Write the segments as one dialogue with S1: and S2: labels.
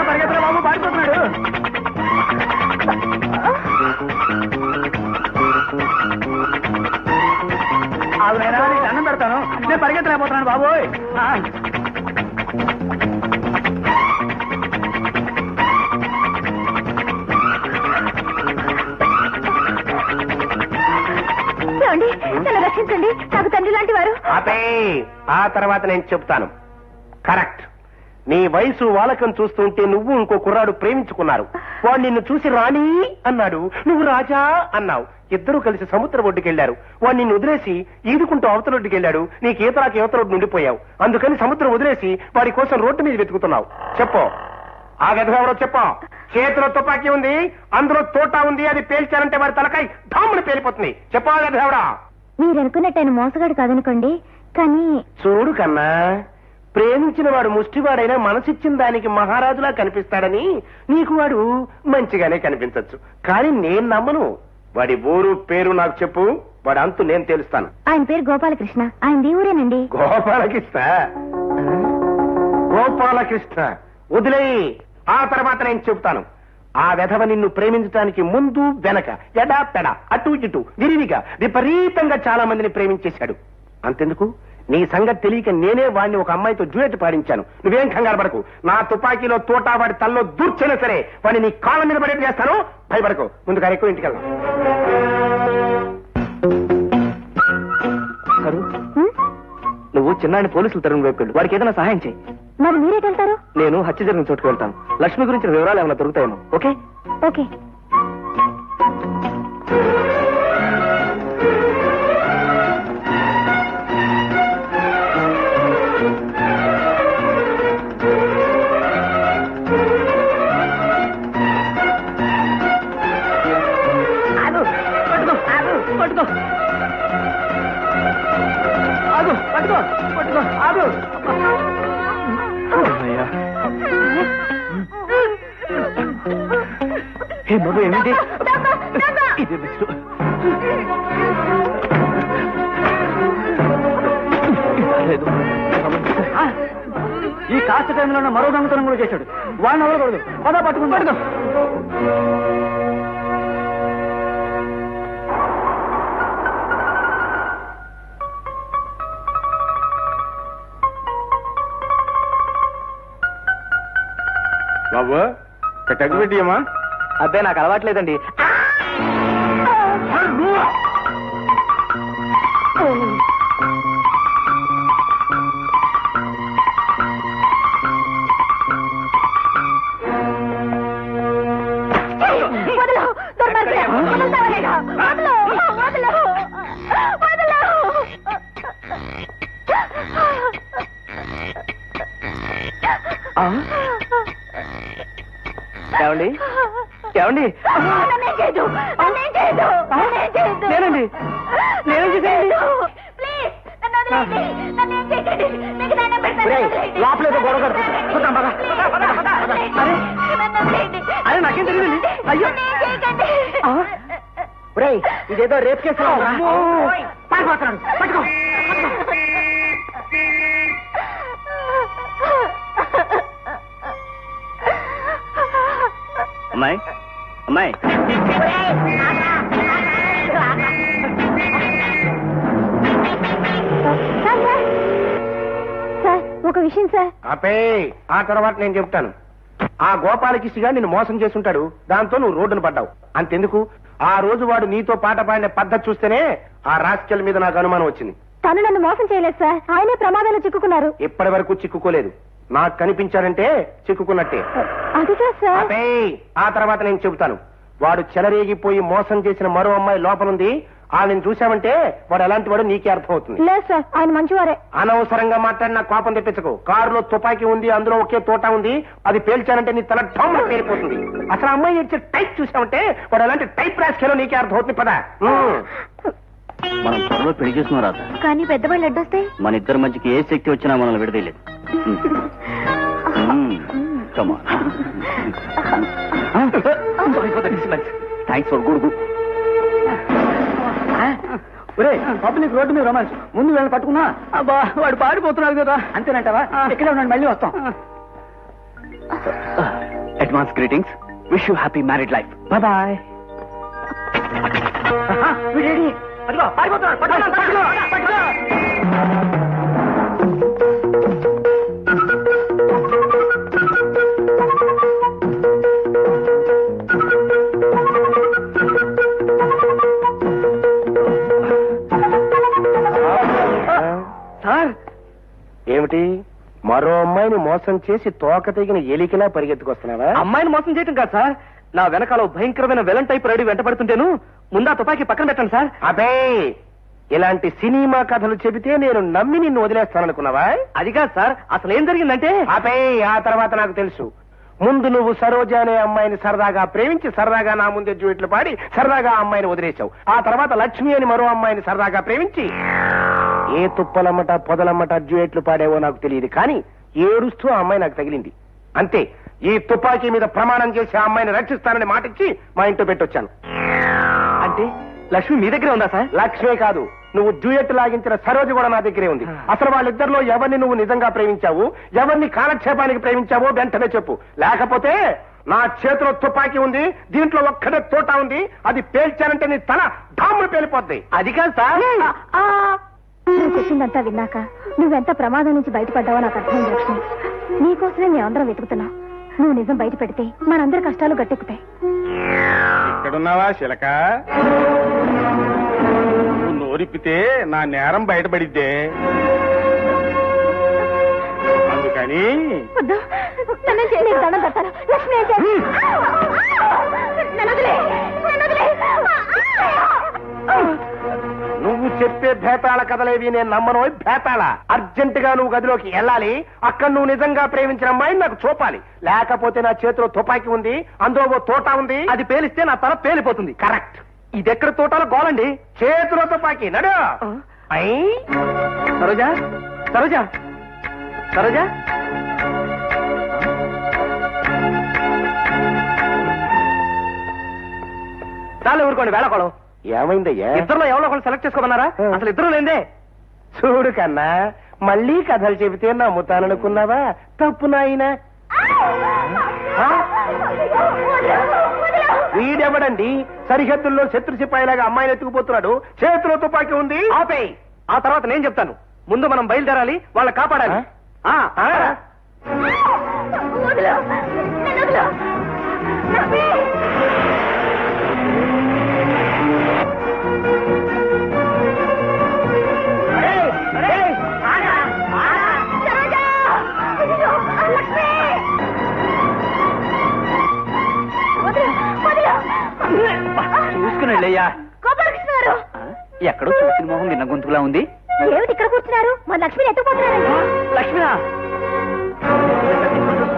S1: పరిగెత్తరా బాబు, పారిపోతున్నాడు. ఆవిడైనా నీకు దండం పెడతాను, నేను పరిగెత్తలేకపోతున్నాను బాబోయ్.
S2: నన్ను రక్షించండి, నాకు తండ్రి లాంటి వారు.
S3: ఆ తర్వాత నేను చెప్తాను. కరెక్ట్. నీ వయసు వాలకం చూస్తుంటే నువ్వు ఇంకో కుర్రాడు ప్రేమించుకున్నారు. వాడు నిన్ను చూసి రాణి అన్నాడు, నువ్వు రాజా అన్నావు. ఇద్దరూ కలిసి సముద్ర ఒడ్డుకెళ్లారు. వాడు నిన్ను వదిలేసి ఈదుకుంటూ అవతల ఒడ్డుకెళ్లాడు. నీకు ఈతరాకి యువతల ఒడ్డు నుండిపోయావు. అందుకని సముద్రం వదిలేసి వాడి కోసం రోడ్డు మీద వెతుకుతున్నావు. చెప్పు, ఆ గదవెవరో చెప్పు. చేతిలో తుపాకీ ఉంది, అందులో తోటా ఉంది. అది పేల్చాలంటే వాడి తలకాయ ఢాముని పేలిపోతుంది. చెప్పు, ఆ గదవెవరా?
S2: మీరనుకున్నట్టు ఆయన మోసగాడు కాదనుకోండి, కానీ
S3: చూడు కన్నా, ప్రేమించిన వాడు ముష్టివాడైనా మనసిచ్చిన దానికి మహారాజులా కనిపిస్తాడని నీకు వాడు మంచిగానే కనిపించచ్చు. కానీ నేను నమ్మను. వాడి ఊరు పేరు నాకు చెప్పు, వాడి అంతు నేను తెలుస్తాను.
S2: ఆయన పేరు గోపాలకృష్ణ. ఆయన ఊరేనండి.
S3: గోపాలకృష్ణ? గోపాలకృష్ణ వదిలేయి. ఆ తర్వాత నేను చెప్తాను. ఆ వెధవ నిన్ను ప్రేమించడానికి ముందు వెనక ఎడా పెడ అటు ఇటు విరివిగా విపరీతంగా చాలా మందిని ప్రేమించేశాడు. అంతెందుకు, నీ సంగతి తెలియక నేనే వాడిని ఒక అమ్మాయితో డ్యూయెట్ పాడించాను. నువ్వేం కంగారు పడకు. నా తుపాకీలో తోటా వాడి తల్లో దూర్చైనా సరే వాడిని నీ కాళ్ళ మీద పడేట్టు చేస్తాను. భయపడకు. ముందు గారు ఎక్కువ ఇంటికి వెళ్దాం. నువ్వు చిన్నాడిని పోలీసులు తరుణ్ వైపు వెళ్ళు. వాడికి ఏదైనా సహాయం చేయి.
S2: మరి మీరేటెళ్తారు?
S3: నేను హత్య జరిగిన చోటుకు వెళ్తాను. లక్ష్మి గురించిన వివరాలు ఏమైనా దొరుకుతాయేమో. Okay
S2: okay.
S3: ఏమిటి
S1: ఈ కాస్త టైంలో మరో దొంగతనం కూడా చేశాడు. వాడిని అవ్వకూడదు. పదా పట్టుకుని పడుకో.
S3: బాబు తగ్గిపెట్టియమ్మా.
S1: అబ్బే నాకు అలవాట్లేదండి. ఏమండి ఏమండి నేనండి లోపలేదు గొడవ చూద్దాం బాగా. అరే నాకేం తెలియదండి. అయ్యో ఇదేదో రేపు కేసు. పారిపోతున్నాడు. పట్టుకో. అమ్మాయి అమ్మాయి
S2: ఒక విషయం సార్.
S3: ఆపే. ఆ తర్వాత నేను చెప్తాను. ఆ గోపాలకృష్ణగా నిన్ను మోసం చేసుంటాడు. దాంతో నువ్వు రోడ్డును పడ్డావు. అంతెందుకు, ఆ రోజు వాడు నీతో పాట పాడిన పద్ధతి చూస్తేనే ఆ రాస్కెల్ మీద నాకు అనుమానం వచ్చింది.
S2: తను నన్ను మోసం చేయలేదు సార్. ఆయనే ప్రమాదంలో చిక్కుకున్నారు.
S3: ఇప్పటి వరకు చిక్కుకోలేదు. నాకు కనిపించాడంటే చిక్కుకున్నట్టే.
S2: అదిగా సార్.
S3: ఆపే. ఆ తర్వాత నేను చెబుతాను. వాడు చెలరేగిపోయి మోసం చేసిన మరో అమ్మాయి లోపలుంది. ఆయన చూశామంటే వాడు ఎలాంటి వాడు నీకే అర్థమవుతుంది.
S2: లేదు సార్, ఆయన మంచివారే.
S3: అనవసరంగా మాట్లాడిన కోపం తెప్పించకు. కారులో తుపాకీ ఉంది, అందులో ఒకే తోట ఉంది. అది పేల్చానంటే నీ తల ఢామున పేలిపోతుంది. అసలు అమ్మాయి ఇచ్చే టైప్ చూసామంటే వాడు ఎలాంటి టైప్ రాసుకెలో నీకే అర్థమవుతుంది. పదా
S4: మనం త్వరలో పెళ్లి చేసుకున్నాం రాదా?
S2: కానీ పెద్దవాళ్ళు అడ్డొస్తే
S4: మన ఇద్దరి మధ్యకి ఏ శక్తి వచ్చినా మనల్ని విడదీయలేదు. Thanks for good.
S1: ఒరే పబ్లిక్ రోడ్డు మీద రొమాన్స్ ముందు వీళ్ళని పట్టుకున్నా అబ్బా వాడు పారిపోతున్నాడు కదా అంతేనంటావా ఇక్కడే ఉన్నాడు మళ్ళీ వస్తాం
S4: advance greetings wish you happy married life bye bye
S1: sir
S3: ఏమిటి మరో అమ్మాయిని మోసం చేసి తోక తెగిన ఎలికిలా పరిగెత్తుకొస్తున్నావా?
S1: అమ్మాయిని మోసం చేయటం కాదు సార్ నా వెనకాల భయంకరమైన వెలన్ టైప్ రెడీ వెంట పడుతుంటేను ముందా తుపాకీ పక్కన పెట్టండి సార్
S3: అబే ఇలాంటి సినిమా కథలు చెబితే నేను నమ్మి నిన్ను వదిలేస్తాననుకున్నావా?
S1: అది కాదు సార్ అసలు ఏం జరిగిందంటే
S3: అబే ఆ తర్వాత నాకు తెలుసు. ముందు నువ్వు సరోజ అనే అమ్మాయిని సరదాగా ప్రేమించి సరదాగా నా ముందే డ్యూయెట్లు పాడి సరదాగా ఆ అమ్మాయిని వదిలేశావు. ఆ తర్వాత లక్ష్మి అని మరో అమ్మాయిని సరదాగా ప్రేమించి ఏ తుప్పలమ్మట పొదలమ్మట డ్యూయెట్లు పాడేవో నాకు తెలియదు, కానీ ఏడుస్తూ ఆ అమ్మాయి నాకు తగిలింది. అంతే, ఈ తుపాకీ మీద ప్రమాణం చేసి ఆ అమ్మాయిని రక్షిస్తానని మాటిచ్చి మా ఇంట్లో పెట్టొచ్చాను.
S1: అంటే లక్ష్మి మీ దగ్గరే ఉందా సార్?
S3: లక్ష్మే కాదు, నువ్వు డ్యూయెట్ లాగించిన సరోజ కూడా నా దగ్గరే ఉంది. అసలు వాళ్ళిద్దరిలో ఎవరిని నువ్వు నిజంగా ప్రేమించావు, ఎవరిని కాలక్షేపానికి ప్రేమించావో వెంటనే చెప్పు. లేకపోతే నా చేతిలో తుపాకీ ఉంది, దీంట్లో ఒక్కడే తోట ఉంది, అది పేల్చానంటే నీ తల ఢామ్ము పేలిపోద్ది.
S1: అది కాదు సార్.
S2: నువ్వు చెప్పిందంతా విన్నాక నువ్వెంత ప్రమాదం నుంచి బయటపడ్డావో నాకు అర్థమైంది లక్ష్మి. నీకోసమే మేమందరం వెతుకుతున్నాం. నువ్వు నిజం బయట పెడితే మనందరి కష్టాలు గట్టెక్కుతాయి.
S5: ఇక్కడున్నావా శిలక? నువ్వు నోరిప్పితే నా నేరం బయటపడిద్దే. అందుకని
S2: వద్దు, నీకు దండం పెడతాను. లక్ష్మి ఏం చేయాలి? నన్ను వదిలే, నన్ను వదిలే.
S3: నువ్వు చెప్పే భేతాళ కథలేవి నేను నమ్మను. భేతాళ అర్జెంటుగా నువ్వు గదిలోకి వెళ్ళాలి. అక్కడ నువ్వు నిజంగా ప్రేమించిన అమ్మాయిని నాకు చూపాలి. లేకపోతే నా చేతిలో తుపాకీ ఉంది, అందులో ఓ తోట ఉంది,
S1: అది పేలిస్తే నా తల పేలిపోతుంది.
S3: కరెక్ట్.
S1: ఇది ఎక్కడ తోటాలో గోలండి.
S3: చేతిలో తుపాకీ నడు.
S1: సరోజా, సరోజా, సరోజా. చాలు ఊరుకోండి వేళకోళం.
S3: ఏమైందయ్యా?
S1: ఇద్దరులో ఎవరో ఒకళ్ళు సెలెక్ట్ చేసుకోమన్నారా? అసలు ఇద్దరు లేదే.
S3: చూడు కన్నా, మళ్ళీ కథలు చెబితే నమ్ముతాననుకున్నావా? తప్పు నాయనా. వీడెవడండి సరిహద్దుల్లో శత్రు సిపాయిలాగా అమ్మాయిని ఎత్తుకుపోతున్నాడు, చేతిలో తుపాకీ ఉంది?
S1: ఆపేయ్, ఆ తర్వాత నేను చెప్తాను. ముందు మనం బయలుదేరాలి, వాళ్ళని కాపాడాలి.
S4: చూసుకుని వెళ్ళయ్యా. ఎక్కడో చూసిన మొహం విన్న గొంతుకులా ఉంది.
S2: ఏమిటి ఇక్కడ కూర్చున్నారు? మా లక్ష్మిని ఎత్తుకుపోతున్నారండి.
S1: లక్ష్మినా?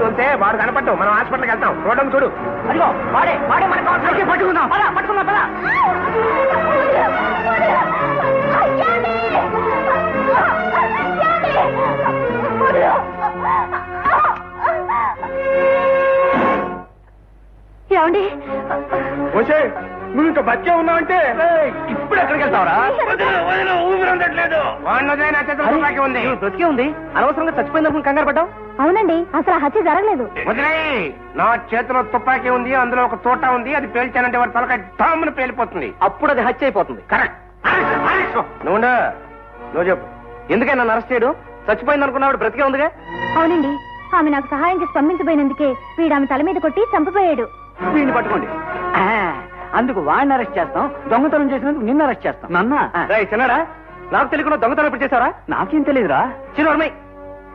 S3: చూస్తే వాడు కనపడ్డు. మనం హాస్పిటల్కి వెళ్తాం. రోడ్డు చూడు.
S1: అదిగో వాడే, వాడే మనకు పట్టుకుందాం. పట్టుకుందాం పద.
S2: ఏమండి?
S3: వచ్చే నువ్వు ఇంకా బతికే ఉన్నావంటే
S1: ఇప్పుడు ఎక్కడికి వెళ్తావరా?
S3: ఊపిరందట్లేదు. వాడినదే నా చేతిలో తుపాకీ ఉంది.
S1: బ్రతికే ఉంది, అనవసరంగా చచ్చిపోయిందనుకుని కంగారు పడ్డావు.
S2: అవునండి, అసలు హత్య జరగలేదు.
S3: వదిలేయ్, నా చేతిలో తుపాకీ ఉంది, అందులో ఒక తోట ఉంది, అది పేల్చానంటే వాడి తలకాయ డామ్ను పేలిపోతుంది.
S1: అప్పుడు అది హత్య అయిపోతుంది.
S3: కరెక్ట్. నువ్వు చెప్పు.
S1: ఎందుకని నన్ను అరెస్ట్ చేయడం? చచ్చిపోయింది అనుకున్నాడు, బ్రతికే ఉందిగా.
S2: అవునండి, ఆమె నాకు సహాయం చేసి పంపించబోయినందుకే వీడు ఆమె తల మీద కొట్టి చంపిపోయాడు.
S1: వీడిని పట్టుకోండి.
S4: అందుకు వాడిని అరెస్ట్ చేస్తాం, దొంగతనం చేసినందుకు నిన్ను అరెస్ట్ చేస్తాం.
S1: నన్నా చిన్నాడా, నాకు తెలియకుండా దొంగతనం ఎప్పుడు చేశారా?
S4: నాకేం తెలియదురా.
S1: చిన్నమ్మాయి,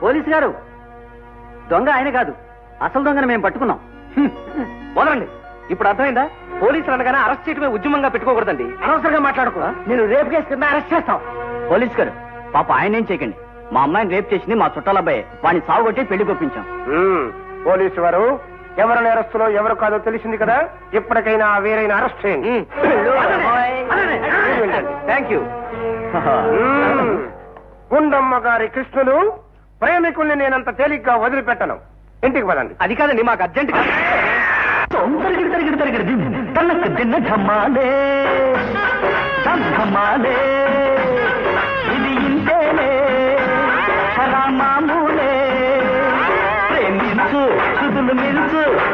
S1: పోలీసు గారు, దొంగ ఆయన కాదు, అసలు దొంగని మేము పట్టుకున్నాం. వదలండి. ఇప్పుడు అర్థమైందా? పోలీసులు అనగానే అరెస్ట్ చేయడమే ఉద్యమంగా పెట్టుకోకూడదండి. అనవసరంగా మాట్లాడుకో.
S4: నేను రేపు కేసు కింద అరెస్ట్ చేస్తాం. పోలీస్ గారు, పాప ఆయన ఏం చేయకండి. మా అమ్మాయిని రేపు చేసింది మా చుట్టాల అబ్బాయి. వాడిని సాగుకొట్టి పెళ్లి కొప్పించాం.
S3: పోలీసు వారు ఎవరు నేరస్తులో ఎవరు కాదో తెలిసింది కదా, ఇప్పటికైనా వేరైన అరెస్ట్ చేయండి.
S1: Thank you.
S3: గుండమ్మ గారి కృష్ణులు ప్రేమికుల్ని నేనంత తేలిగ్గా వదిలిపెట్టను. ఇంటికి పదండి.
S1: అది కాదండి, మాకు అర్జెంట్ గా.
S4: ధమాలే
S3: కానిస్టేబుల్